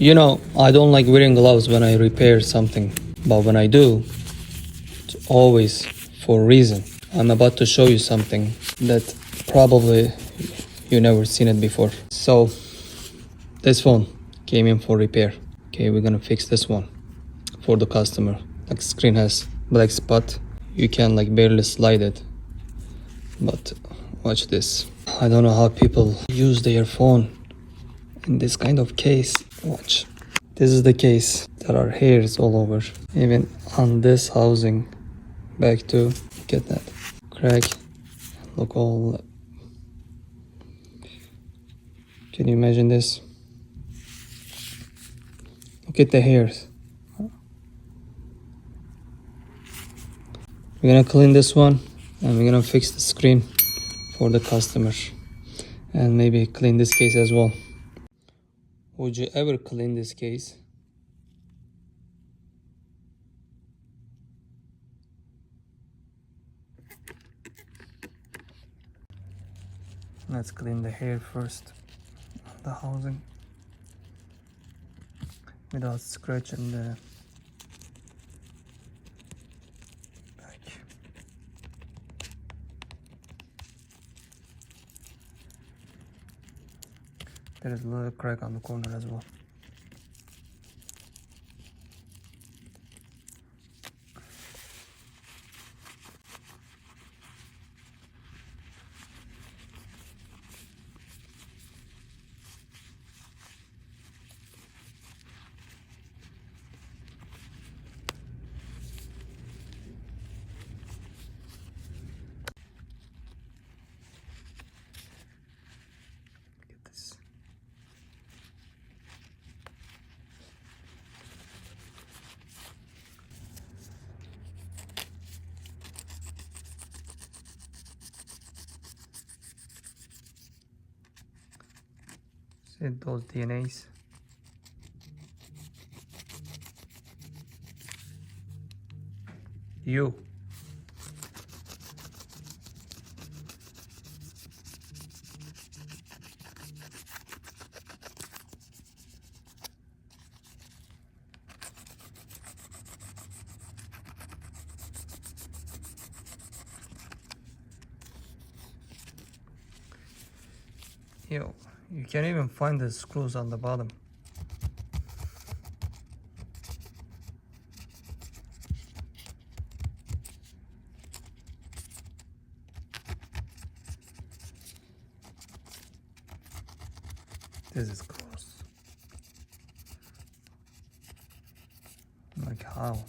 You know, I don't like wearing gloves when I repair something, but when I do, it's always for a reason. I'm about to show you something that probably you never seen it before. So, this phone came in for repair. Okay, we're gonna fix this one for the customer. Like, screen has black spot. You can like barely slide it. But watch this. I don't know how people use their phone in this kind of case. Watch. This is the case. There are hairs all over. Even on this housing. Back to get that crack. Look all. Can you imagine this? Look at the hairs. We're gonna clean this one and we're gonna fix the screen for the customer. And maybe clean this case as well. Would you ever clean this case? Let's clean the hair first on the housing without scratching the back. There is a little crack on the corner as well. See those DNAs? You. Yo, you can't even find the screws on the bottom. This is gross. Like how?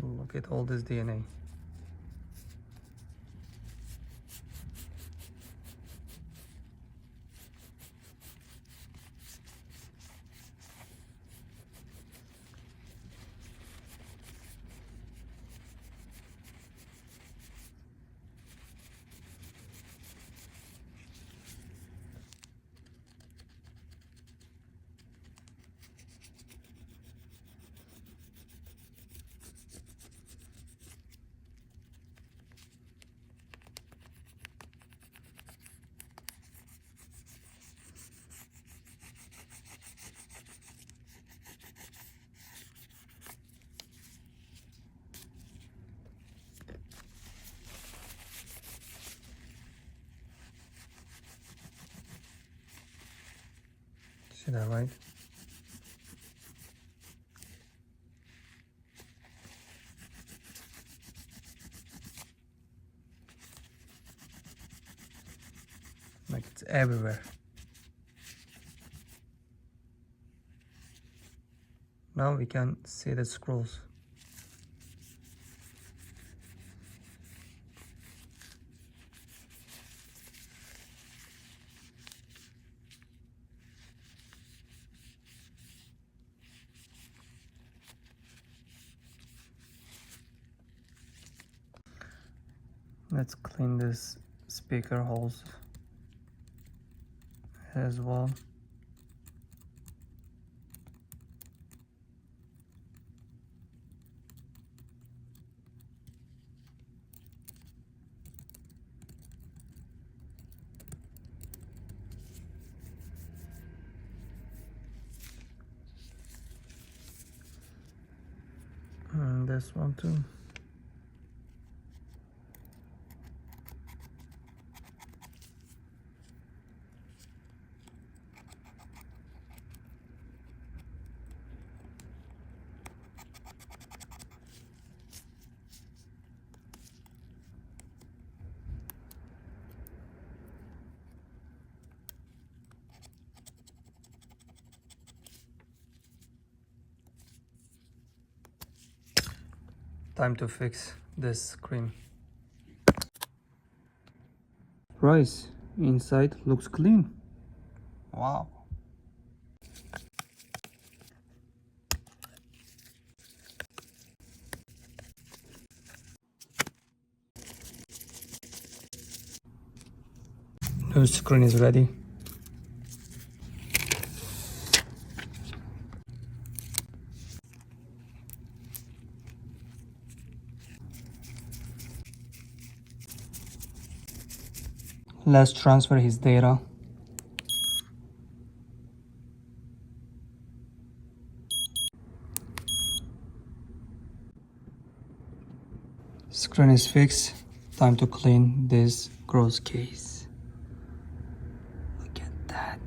Look at all this DNA. See that, right? Like it's everywhere. Now we can see the screws. Let's clean this speaker holes as well. And this one too. Time to fix this screen. Rice inside looks clean. Wow. New screen is ready. Let's transfer his data. Screen is fixed. Time to clean this gross case. Look at that.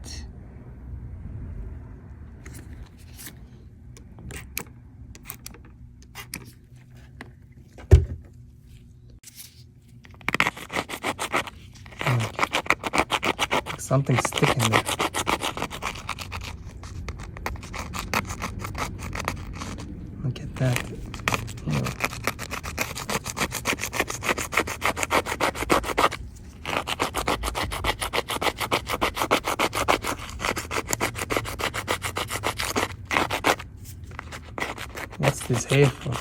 Something's sticking there. Look at that. Ew. What's this hair for?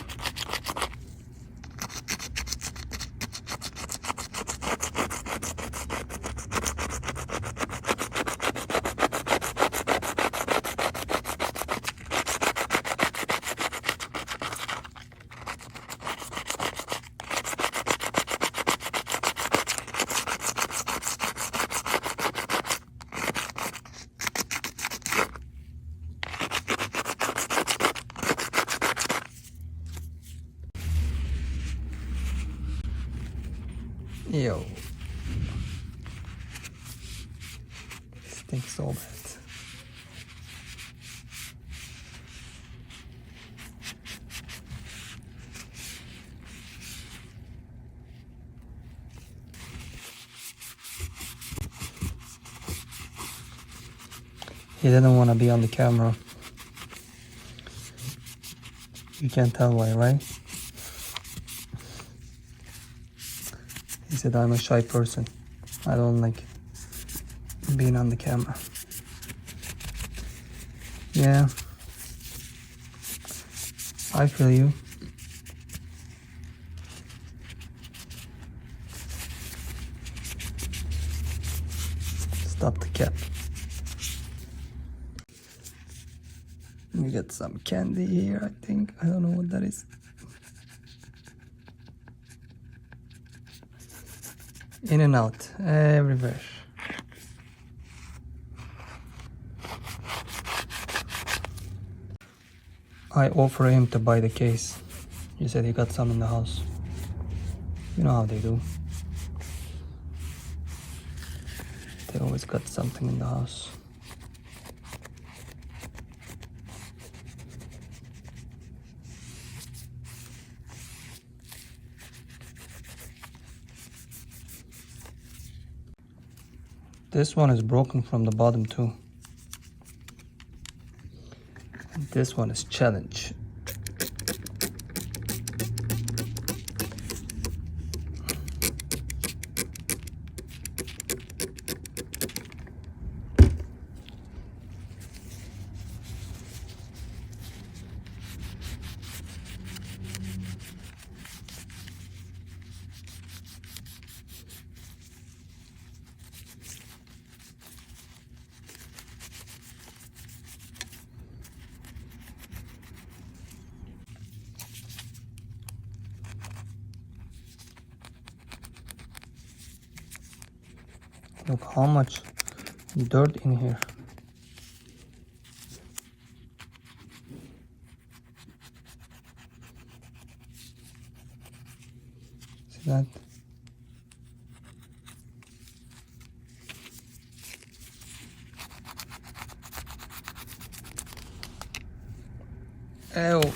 Ew. Stinks so bad. He didn't want to be on the camera. You can't tell why, right? He said, I'm a shy person. I don't like being on the camera. Yeah. I feel you. Stop the cap. We got some candy here, I think. I don't know what that is. In and out, everywhere. I offered him to buy the case. He said he got some in the house. You know how they do. They always got something in the house. This one is broken from the bottom too. And this one is challenge. Look how much dirt in here. See that? Ew.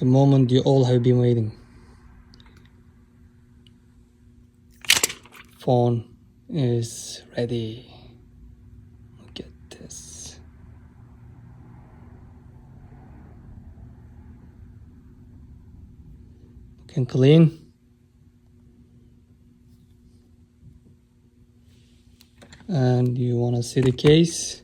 The moment you all have been waiting. Phone is ready. Look at this. Looking clean. And you want to see the case?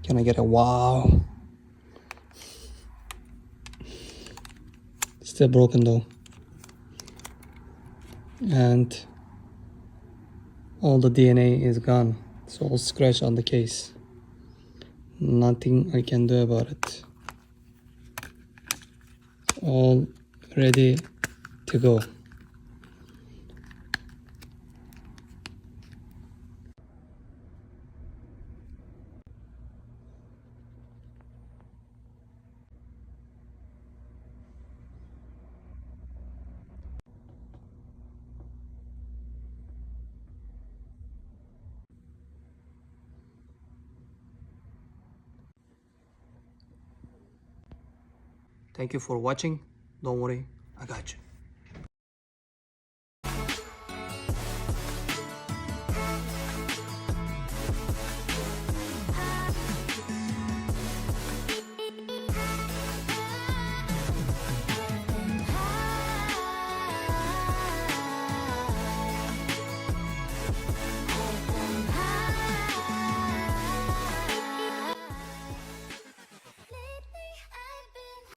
Can I get a wow? Still broken though. And all the DNA is gone. It's all scratched on the case. Nothing I can do about it. It's all ready to go. Thank you for watching. Don't worry, I got you.